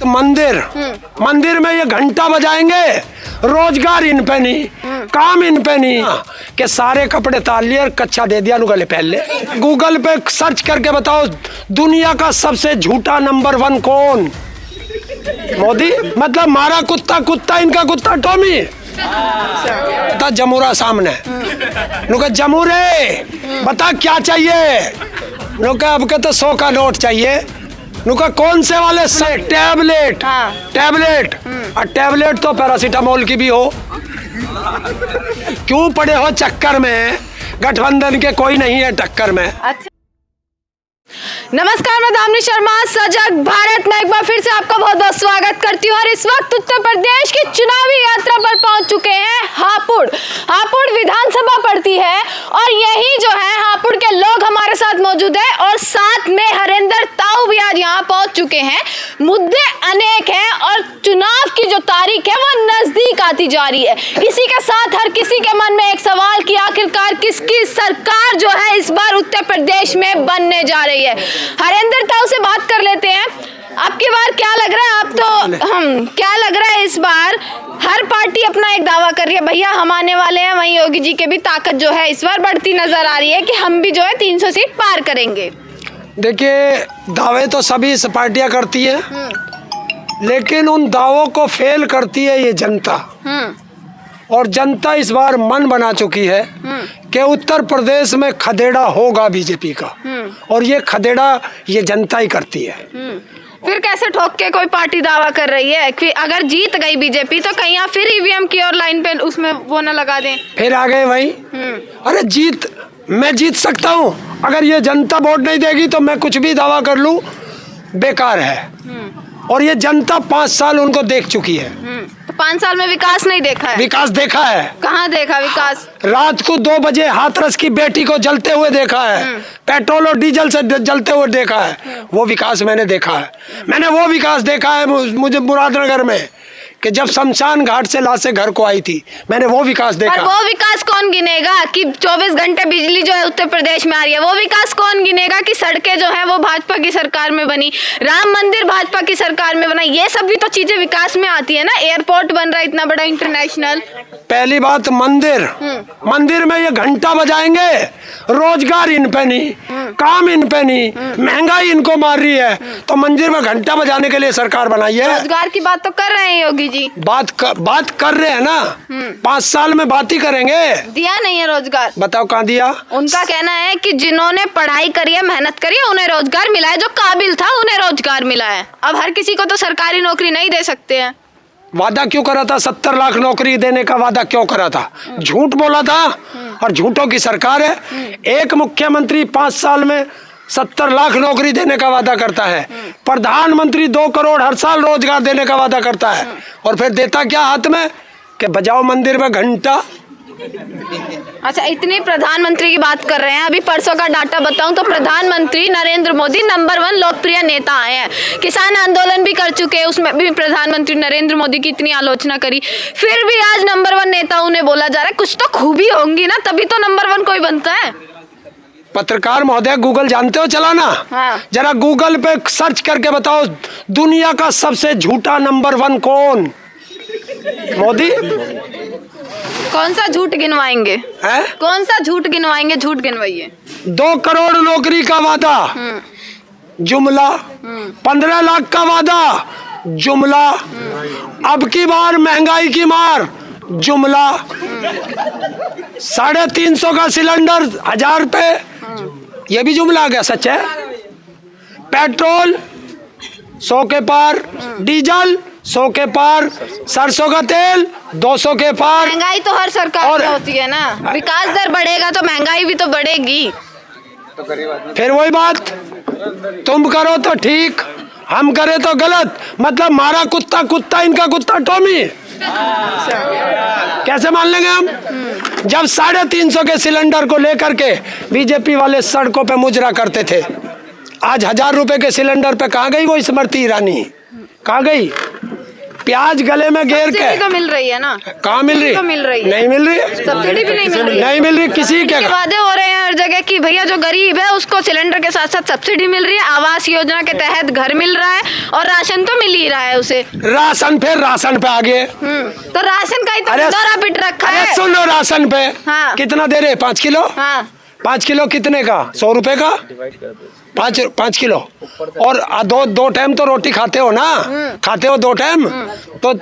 मंदिर मंदिर में ये घंटा बजाएंगे, रोजगार इन पे नहीं, काम इन पे नहीं, कि सारे कपड़े ताल लिए और कच्चा दे दिया गले पहन ले। गूगल पे सर्च करके बताओ दुनिया का सबसे झूठा नंबर 1 कौन? मोदी। मतलब मारा कुत्ता कुत्ता, इनका कुत्ता टॉमी। बता जमूरा सामने नुका जमूरे बता क्या चाहिए? नुका अब के तो 100 का नोट चाहिए। नुका कौन से वाले से? टैबलेट। टैबलेट और टैबलेट तो पैरासीटामोल की भी हो। क्यों पड़े हो चक्कर में? गठबंधन के कोई नहीं है टक्कर में। अच्छा। नमस्कार, मैं दामिनी शर्मा सजग भारत में एक बार फिर से आपका बहुत बहुत स्वागत करती हूँ। और इस वक्त उत्तर प्रदेश की चुनावी यात्रा पर पहुंच चुके हैं हापुड़ विधानसभा पड़ती है और यही जो है हापुड़ के लोग हमारे साथ मौजूद है और साथ में हरेंद्र ताऊ भी आज यहाँ पहुंच चुके हैं। मुद्दे अनेक हैं और चुनाव की जो तारीख है वो नजदीक आती जा रही है। इसी के साथ हर किसी के मन में एक सवाल कि आखिरकार किसकी सरकार जो है इस बार उत्तर प्रदेश में बनने जा रही है। हरेंद्र ताऊ से बात कर लेते हैं। आपकी बार क्या लग रहा है? आप तो क्या लग रहा है इस बार? हर पार्टी अपना एक दावा कर रही है, भैया हम आने वाले हैं। वहीं योगी जी की भी ताकत जो है इस बार बढ़ती नजर आ रही है कि हम भी जो है 300 सीट पार करेंगे। देखिए, दावे तो सभी पार्टियां करती है, लेकिन उन दावों को फेल करती है ये जनता। और जनता इस बार मन बना चुकी है कि उत्तर प्रदेश में खदेड़ा होगा बीजेपी का, और ये खदेड़ा ये जनता ही करती है। फिर कैसे ठोक के कोई पार्टी दावा कर रही है कि अगर जीत गई बीजेपी तो कहीं आप फिर ईवीएम की और लाइन पे उसमें वो न लगा दें? फिर आ गए वही। अरे मैं जीत सकता हूँ, अगर ये जनता वोट नहीं देगी तो मैं कुछ भी दावा कर लूँ बेकार है। और ये जनता 5 साल उनको देख चुकी है। तो 5 साल में विकास नहीं देखा है? विकास देखा है। कहाँ देखा विकास? रात को 2 बजे हाथरस की बेटी को जलते हुए देखा है, पेट्रोल और डीजल से जलते हुए देखा है। वो विकास मैंने देखा है। मैंने वो विकास देखा है मुझे मुरादनगर में कि जब शमशान घाट से लाशें घर को आई थी, मैंने वो विकास देखा। वो विकास कौन गिनेगा कि 24 घंटे बिजली जो है उत्तर प्रदेश में आ रही है? वो विकास कौन गिनेगा कि सड़कें जो है वो भाजपा की सरकार में बनी, राम मंदिर भाजपा की सरकार में बना? ये सब भी तो चीजें विकास में आती है ना। एयरपोर्ट बन रहा है इतना बड़ा इंटरनेशनल। पहली बात मंदिर में ये घंटा बजाएंगे, रोजगार इन पे नहीं, काम इन पे नहीं, महंगाई इनको मार रही है, तो मंदिर में घंटा बजाने के लिए सरकार बनाई है। रोजगार की बात तो कर रहे हैं योगी जी। बात कर रहे हैं ना। 5 साल में बात ही करेंगे। दिया नहीं है रोजगार? बताओ कहाँ दिया? उनका कहना है कि जिन्होंने पढ़ाई करी है, मेहनत करी है, उन्हें रोजगार मिला है। जो काबिल था उन्हें रोजगार मिला है। अब हर किसी को तो सरकारी नौकरी नहीं दे सकते हैं। वादा क्यों करा था? 70 लाख नौकरी देने का वादा क्यों करा था? झूठ बोला था, और झूठों की सरकार है। एक मुख्यमंत्री 5 साल में 70 लाख नौकरी देने का वादा करता है, प्रधानमंत्री 2 करोड़ हर साल रोजगार देने का वादा करता है, और फिर देता क्या हाथ में कि बजाओ मंदिर में घंटा। अच्छा, इतनी प्रधानमंत्री की बात कर रहे हैं। अभी परसों का डाटा बताऊं तो प्रधानमंत्री नरेंद्र मोदी नंबर 1 लोकप्रिय नेता आए हैं। किसान आंदोलन भी कर चुके हैं, उसमें भी प्रधानमंत्री नरेंद्र मोदी की इतनी आलोचना करी, फिर भी आज नंबर 1 नेता उन्हें बोला जा रहा है। कुछ तो खूबी होंगी ना, तभी तो नंबर 1 कोई बनता है। पत्रकार महोदय, गूगल जानते हो चलाना? हाँ। जरा गूगल पे सर्च करके बताओ दुनिया का सबसे झूठा नंबर 1 कौन? मोदी। कौन सा झूठ गिनवाएंगे? कौन सा झूठ गिनवाएंगे? झूठ गिनवाइए। 2 करोड़ नौकरी का वादा जुमला, 15 लाख का वादा जुमला, अब की बार महंगाई की मार जुमला, 350 का सिलेंडर 1000 रुपए, ये भी जुमला आ गया। सच है। पेट्रोल 100 के पार, डीजल 100 के पार, सरसों का तेल 200 के पार। महंगाई तो हर सरकार में होती है ना। विकास दर बढ़ेगा तो महंगाई भी तो बढ़ेगी। फिर वही बात, तुम करो तो ठीक, हम करे तो गलत। मतलब मारा कुत्ता कुत्ता, इनका कुत्ता टॉमी। कैसे मान लेंगे हम? जब 350 के सिलेंडर को लेकर के बीजेपी वाले सड़कों पे मुजरा करते थे, आज 1000 रुपए के सिलेंडर पे कहाँ गई वो स्मृति ईरानी? कहाँ गई? प्याज गले में घेर के सब्सिडी तो मिल रही है ना? कहाँ मिल रही? तो मिल रही है। नहीं मिल रही है, सब्सिडी भी नहीं मिल रही है। नहीं मिल रही। किसी के वादे हो रहे हैं हर जगह कि भैया जो गरीब है उसको सिलेंडर के साथ साथ सब्सिडी मिल रही है, आवास योजना के तहत घर मिल रहा है और राशन तो मिल ही रहा है उसे। राशन पे आ गए। तो राशन का ही तो दौरा पिट रखा है। सुनो, राशन पे हाँ। कितना दे रहे? 5 किलो। हाँ। 5 किलो कितने का? 100 रुपए का 5 किलो। और दो टाइम तो रोटी खाते हो ना? खाते हो 2 टाइम। तो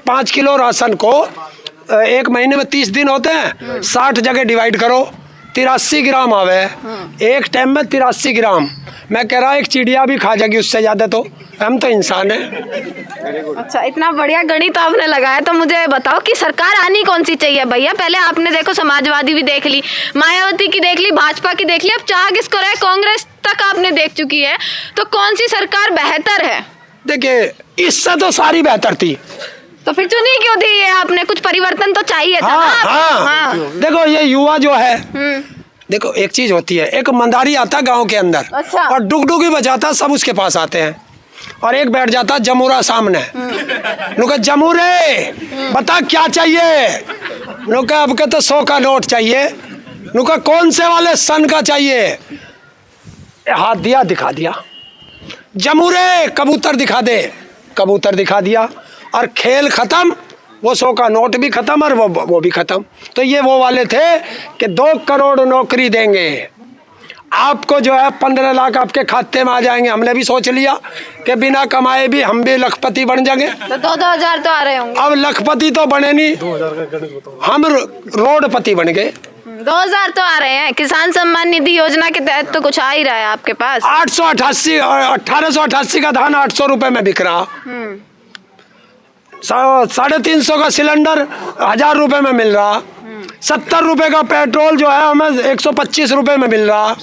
5 किलो राशन को 1 महीने में 30 दिन होते हैं, 60 जगह डिवाइड करो, 83 ग्राम आवे। एक टाइम में 83 ग्राम। मैं कह रहा एक चिड़िया भी खा जाएगी उससे ज्यादा। तो हम तो इंसान है। अच्छा, इतना बढ़िया गणित आपने लगाया। तो मुझे बताओ कि सरकार आनी कौन सी चाहिए भैया? पहले आपने देखो समाजवादी भी देख ली, मायावती की देख ली, भाजपा की देख ली, अब चाह किसको रहे? कांग्रेस तक आपने देख चुकी है। तो कौन सी सरकार बेहतर है? देखिए, इससे तो सारी बेहतर थी। तो फिर चुनी क्यों थी ये आपने? कुछ परिवर्तन तो चाहिए था ना? हाँ। देखो ये युवा जो है, देखो एक चीज होती है, एक मंदारी आता गांव के अंदर। अच्छा। और डुगडुगी बजाता, सब उसके पास आते हैं और एक बैठ जाता जमूरा सामने। नुका जमूरे बता क्या चाहिए? नुका अब के तो 100 का नोट चाहिए। नुका कौन से वाले सन का चाहिए? हाथ दिया, दिखा दिया। जमूरे कबूतर दिखा दे, कबूतर दिखा दिया और खेल खत्म। वो 100 का नोट भी खत्म और वो भी खत्म। तो ये वो वाले थे कि 2 करोड़ नौकरी देंगे आपको, जो है 15 लाख आपके खाते में आ जाएंगे। हमने भी सोच लिया कि बिना कमाए भी हम भी लखपति बन जाएंगे। तो 2-2 तो आ रहे होंगे। अब लखपति तो बने नहीं, हम रोडपति बन गए। 2000 तो आ रहे हैं। किसान सम्मान निधि योजना के तहत तो कुछ आ ही रहा है आपके पास। 1888 का धान 800 रुपए में बिक रहा। 350 का सिलेंडर 1000 रुपए में मिल रहा। 70 रुपए का पेट्रोल जो है हमें 125 रुपए में मिल रहा।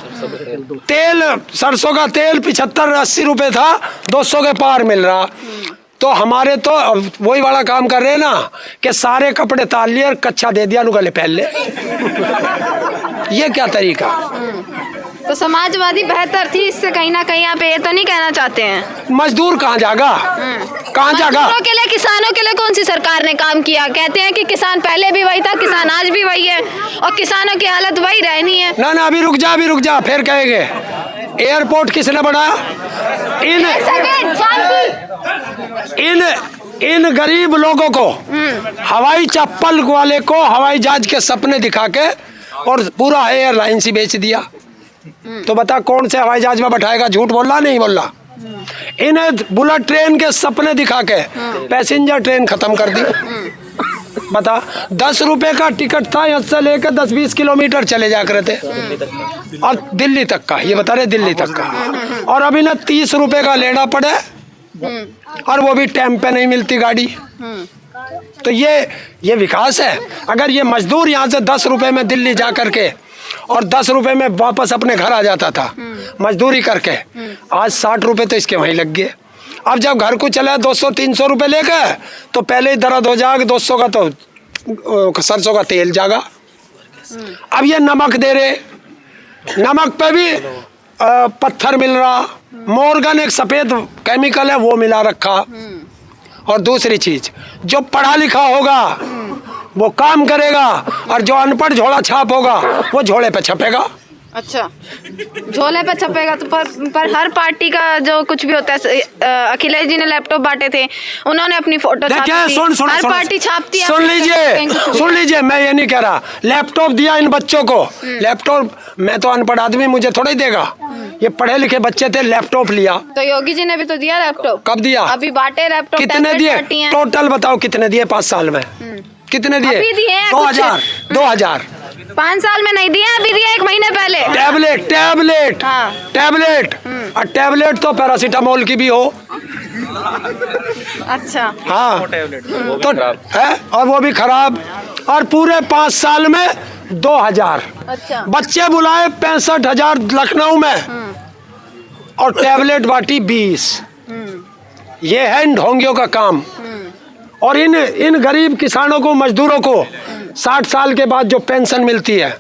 तेल, सरसों का तेल 75-80 रुपए था, 200 के पार मिल रहा। तो हमारे तो वही वाला काम कर रहे हैं ना कि सारे कपड़े ताल लिए और कच्चा दे दिया, नुगले पहन ले। ये क्या तरीका? तो समाजवादी बेहतर थी, इससे कहीं ना कहीं आप ये तो नहीं कहना चाहते हैं? मजदूर कहाँ जागा? कहाँ जागा? मजदूरों के लिए, किसानों के लिए कौन सी सरकार ने काम किया? कहते हैं कि किसान पहले भी वही था, किसान आज भी वही है और किसानों की हालत वही रहनी है। ना अभी रुक जा, फिर कहेंगे एयरपोर्ट किसने बनाया? इन गरीब लोगों को, हवाई चप्पल वाले को हवाई जहाज के सपने दिखा के और पूरा एयरलाइंस ही बेच दिया। तो बता कौन से हवाई जहाज में बैठाएगा? झूठ बोल रहा, नहीं बोल रहा? इन्हें बुलेट ट्रेन के सपने दिखा के पैसेंजर ट्रेन खत्म कर दी। बता, 10 रुपए का टिकट था, यहाँ से लेकर 10-20 किलोमीटर चले जा कर थे और दिल्ली तक का, ये बता रहे दिल्ली तक का। और अभी ना 30 रुपए का लेना पड़े और वो भी टाइम पे नहीं मिलती गाड़ी। तो ये विकास है? अगर ये मजदूर यहाँ से 10 रुपए में दिल्ली जा करके और 10 रुपए में वापस अपने घर आ जाता था मजदूरी करके, आज 60 रुपए तो इसके वहीं लग गए। अब जब घर को चला 200-300 रुपए लेकर, तो पहले ही दर्द हो जाएगा। 200 का तो सरसों का तेल जागा। अब ये नमक दे रहे, नमक पे भी पत्थर मिल रहा। मोर्गन एक सफेद केमिकल है, वो मिला रखा। और दूसरी चीज, जो पढ़ा लिखा होगा वो काम करेगा और जो अनपढ़ झोला छाप होगा वो झोले पे छपेगा। अच्छा, झोले पे छपेगा। तो पर हर पार्टी का जो कुछ भी होता है, अखिलेश जी ने लैपटॉप बांटे थे, उन्होंने अपनी फोटो छापी थी। हर पार्टी छापती है। सुन लीजिए, मैं ये नहीं कह रहा लैपटॉप दिया इन बच्चों को। लैपटॉप, मैं तो अनपढ़ आदमी, मुझे थोड़ा ही देगा। ये पढ़े लिखे बच्चे थे, लैपटॉप लिया। तो योगी जी ने भी तो दिया लैपटॉप। कब दिया? अभी बांटे लैपटॉप। कितने दिए टोटल? बताओ कितने दिए 5 साल में? कितने दिए? 2000 5 साल में नहीं दिया, अभी दिया 1 महीने पहले। टैबलेट हाँ। टैबलेट और टैबलेट तो पैरासीटामोल की भी हो। अच्छा। हाँ, तो है और वो भी खराब। और पूरे 5 साल में 2000। अच्छा। बच्चे बुलाए 65,000 लखनऊ में और टैबलेट बांटी 20। ये है इन ढोंगियों का काम। और इन गरीब किसानों को, मजदूरों को 60 साल के बाद जो पेंशन मिलती है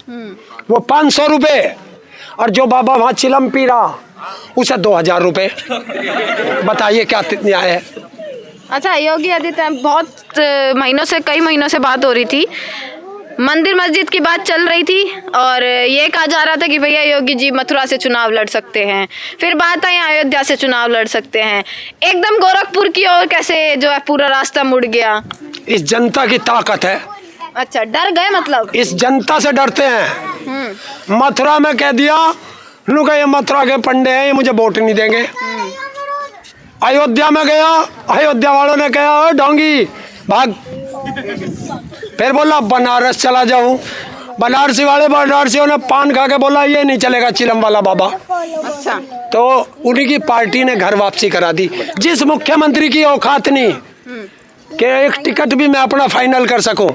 वो 500 रुपए, और जो बाबा वहाँ चिलम पी रहा उसे 2000 रुपए। बताइए क्या न्याय है? अच्छा, योगी आदित्यनाथ बहुत महीनों से, कई महीनों से बात हो रही थी, मंदिर मस्जिद की बात चल रही थी और ये कहा जा रहा था कि भैया योगी जी मथुरा से चुनाव लड़ सकते हैं, फिर बात आई अयोध्या से चुनाव लड़ सकते हैं, एकदम गोरखपुर की ओर कैसे जो है पूरा रास्ता मुड़ गया। इस जनता की ताकत है। अच्छा, डर गए मतलब? इस जनता से डरते हैं। मथुरा में कह दिया नुका ये मथुरा के पंडे हैं, ये मुझे वोट नहीं देंगे। अयोध्या में गया, अयोध्या वालों ने कहा ओ ढोंगी भाग। फिर बोला बनारस चला जाऊं, बनारसी वाले बनारसियों ने पान खा के बोला ये नहीं चलेगा चिलम वाला बाबा। अच्छा, तो उन्हीं की पार्टी ने घर वापसी करा दी। जिस मुख्यमंत्री की औकात नहीं कि एक टिकट भी मैं अपना फाइनल कर सकूं,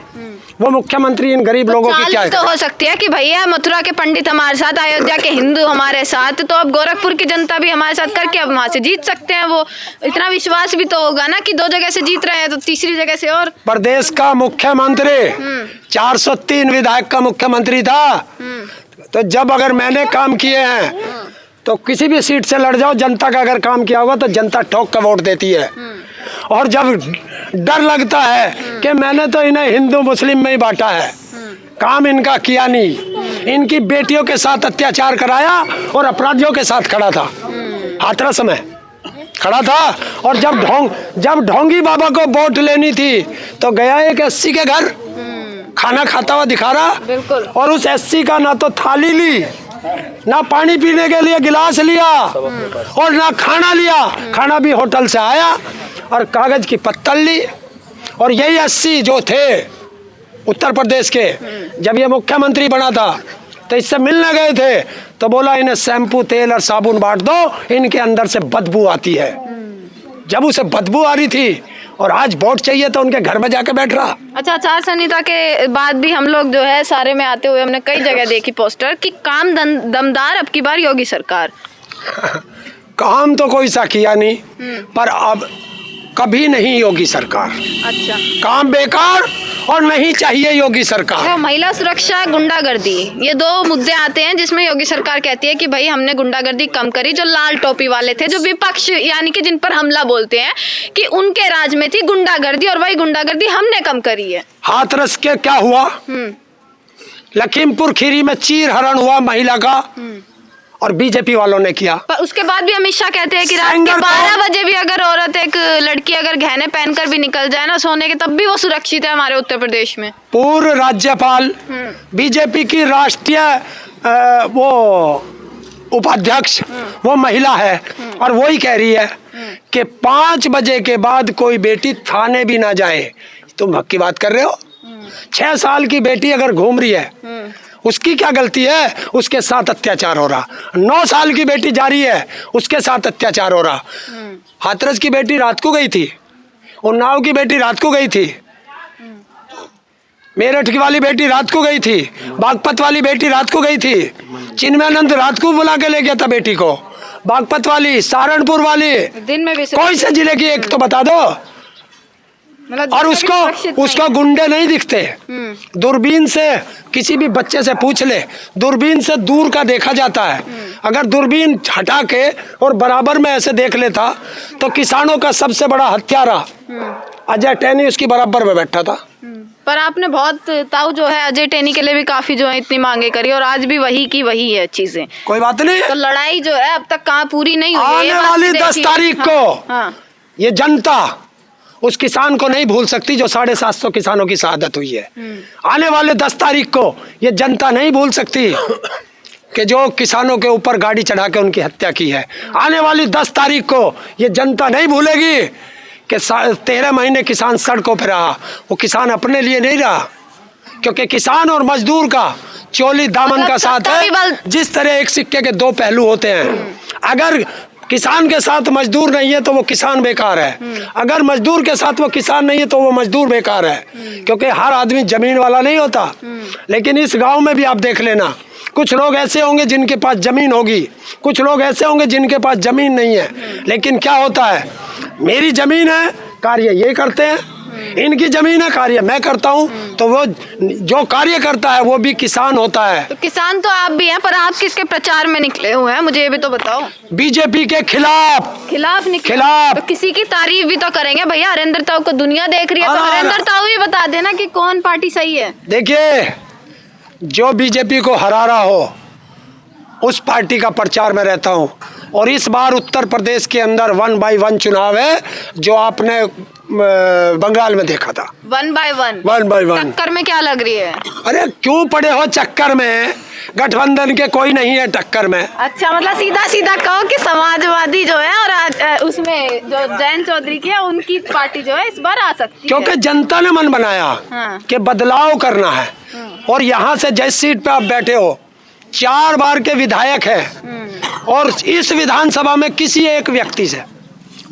वो मुख्यमंत्री इन गरीब लोगों की क्या तो हो सकती है कि भैया मथुरा के पंडित हमारे साथ, अयोध्या के हिंदू हमारे साथ, तो अब गोरखपुर की जनता भी हमारे साथ करके अब वहां से जीत सकते हैं। वो इतना विश्वास भी तो होगा ना कि 2 जगह से जीत रहे हैं तो तीसरी जगह से और। प्रदेश का मुख्यमंत्री 403 विधायक का मुख्यमंत्री था। तो जब अगर मैंने काम किए हैं तो किसी भी सीट से लड़ जाओ, जनता का अगर काम किया होगा तो जनता ठोक का वोट देती है। और जब डर लगता है कि मैंने तो इन्हें हिंदू मुस्लिम में ही बांटा है, काम इनका किया नहीं, इनकी बेटियों के साथ अत्याचार कराया और अपराधियों के साथ खड़ा था, हाथरस में खड़ा था। और जब ढोंगी बाबा को वोट लेनी थी तो गया एक एससी के घर, खाना खाता हुआ दिखा रहा, और उस एससी का ना तो थाली ली, ना पानी पीने के लिए गिलास लिया, और ना खाना लिया, खाना भी होटल से आया, और कागज की पत्तल ली। और यही 80 जो थे उत्तर प्रदेश के, जब ये मुख्यमंत्री बना था तो इससे मिलने गए थे तो बोला इन्हें शैम्पू तेल और साबुन बांट दो, इनके अंदर से बदबू आती है। जब उसे बदबू आ रही थी और आज वोट चाहिए तो उनके घर में जाके बैठ रहा। अच्छा, आचार संहिता के बाद भी हम लोग जो है सारे में आते हुए हमने कई जगह देखी पोस्टर कि काम दमदार अब की बार योगी सरकार। काम तो कोई सा किया नहीं, पर अब कभी नहीं योगी सरकार। अच्छा, काम बेकार और नहीं चाहिए योगी सरकार। तो महिला सुरक्षा, गुंडागर्दी, ये 2 मुद्दे आते हैं जिसमें योगी सरकार कहती है कि भाई हमने गुंडागर्दी कम करी। जो लाल टोपी वाले थे, जो विपक्ष यानी कि जिन पर हमला बोलते हैं कि उनके राज में थी गुंडागर्दी, और वही गुंडागर्दी हमने कम करी है। हाथरस के क्या हुआ, लखीमपुर खीरी में चीर हरण हुआ महिला का, और बीजेपी वालों ने किया। पर उसके बाद भी अमित शाह कहते हैं कि रात के 12 बजे भी अगर औरत, एक लड़की अगर गहने पहनकर भी निकल जाए ना सोने के, तब भी वो सुरक्षित है हमारे उत्तर प्रदेश में। पूर्व राज्यपाल, बीजेपी की राष्ट्रीय वो उपाध्यक्ष, वो महिला है, और वही कह रही है कि 5 बजे के बाद कोई बेटी थाने भी ना जाए। तुम हक की बात कर रहे हो? 6 साल की बेटी अगर घूम रही है, उसकी क्या गलती है? उसके साथ अत्याचार हो रहा। 9 साल की बेटी जा रही है, उसके साथ अत्याचार हो रहा। हाथरस की बेटी रात को गई थी, उन्नाव की बेटी रात को गई थी, मेरठ की वाली बेटी रात को गई थी, बागपत वाली बेटी रात को गई थी, चिन्मयानंद रात को बुला के ले गया था बेटी को, बागपत वाली, सहारनपुर वाली, दिन में भी कोई से जिले की एक तो बता दो। और उसको गुंडे नहीं दिखते। दूरबीन से किसी भी बच्चे से पूछ ले, दूरबीन से दूर का देखा जाता है। अगर दूरबीन हटा के और बराबर में ऐसे देख लेता तो किसानों का सबसे बड़ा हत्यारा अजय टैनी उसकी बराबर में बैठा था। पर आपने बहुत ताऊ जो है अजय टैनी के लिए भी काफी जो है इतनी मांगे करी, और आज भी वही की वही है चीजें। कोई बात नहीं, तो लड़ाई जो है अब तक कहाँ पूरी नहीं हुई। आने वाली 10 तारीख को ये जनता उस किसान को नहीं भूल सकती जो 750 किसानों की शहादत हुई है। आने वाले 10 तारीख को ये जनता नहीं भूल सकती कि जो किसानों के ऊपर गाड़ी चढ़ा के उनकी हत्या की है। आने वाली 10 तारीख को ये जनता नहीं भूलेगी कि 13 महीने किसान सड़कों पर रहा। वो किसान अपने लिए नहीं रहा, क्योंकि किसान और मजदूर का चोली दामन का साथ है। जिस तरह एक सिक्के के 2 पहलू होते हैं, अगर किसान के साथ मजदूर नहीं है तो वो किसान बेकार है, अगर मजदूर के साथ वो किसान नहीं है तो वो मजदूर बेकार है, क्योंकि हर आदमी जमीन वाला नहीं होता। लेकिन इस गांव में भी आप देख लेना, कुछ लोग ऐसे होंगे जिनके पास जमीन होगी, कुछ लोग ऐसे होंगे जिनके पास जमीन नहीं है। लेकिन क्या होता है, मेरी जमीन है, कार्य ये करते हैं, इनकी जमीन है, कार्य मैं करता हूँ, तो वो जो कार्य करता है वो भी किसान होता है। तो किसान तो आप भी हैं, पर आप किसके प्रचार में निकले हुए हैं, मुझे ये भी तो बताओ। बीजेपी के खिलाफ निकले। खिलाफ। तो किसी की तारीफ भी तो करेंगे भैया, हरेंद्र ताऊ को दुनिया देख रही है, तो हाँ, हरेंद्र ताऊ भी बता देना कि कौन पार्टी सही है। देखिए, जो बीजेपी को हरा रहा हो उस पार्टी का प्रचार में रहता हूँ। और इस बार उत्तर प्रदेश के अंदर 1 by 1 चुनाव है, जो आपने बंगाल में देखा था। 1 by 1 टक्कर में क्या लग रही है? अरे क्यों पड़े हो चक्कर में, गठबंधन के कोई नहीं है टक्कर में। अच्छा, मतलब सीधा सीधा कहो कि समाजवादी जो है और उसमें जो जयंत चौधरी की है उनकी पार्टी जो है इस बार आ सकती है, क्योंकि जनता ने मन बनाया कि बदलाव करना है। और यहाँ से जिस सीट पे आप बैठे हो 4 बार के विधायक हैं, और इस विधानसभा में किसी एक व्यक्ति से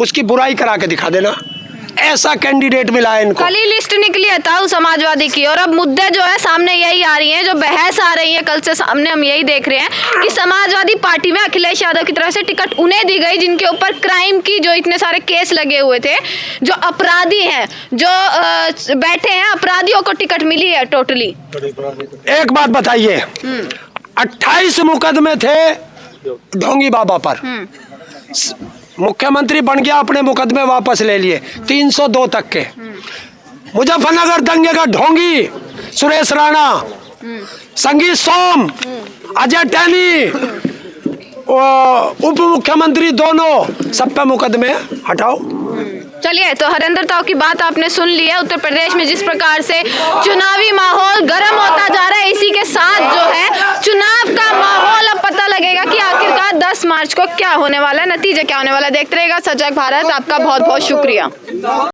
उसकी बुराई करा के दिखा देना, ऐसा कैंडिडेट मिला है इनको। कल ही लिस्ट निकली है ताऊ समाजवादी की, और अब मुद्दे जो है सामने यही आ रही हैं, जो बहस आ रही है कल से सामने, हम यही देख रहे हैं कि समाजवादी पार्टी में अखिलेश यादव की तरफ से टिकट उन्हें दी गई जिनके ऊपर क्राइम की जो इतने सारे केस लगे हुए थे, जो अपराधी हैं, जो बैठे हैं, अपराधियों को टिकट मिली है टोटली। एक बात बताइए, 28 मुकदमे थे ढोंगी बाबा पर, मुख्यमंत्री बन गया, अपने मुकदमे वापस ले लिए 302 तक के। मुजफ्फरनगर दंगे का ढोंगी सुरेश राणा, संगीत सोम, अजय टैनी, उप मुख्यमंत्री दोनों, सब पे मुकदमे हटाओ। चलिए, तो हरेंद्र ताऊ की बात आपने सुन ली है। उत्तर प्रदेश में जिस प्रकार से चुनावी माहौल गर्म होता जा रहा है, इसी के साथ जो है चुनाव का माहौल अब पता लगेगा कि आखिरकार 10 मार्च को क्या होने वाला है, नतीजा क्या होने वाला है। देखते रहेगा सजग भारत। आपका बहुत बहुत शुक्रिया।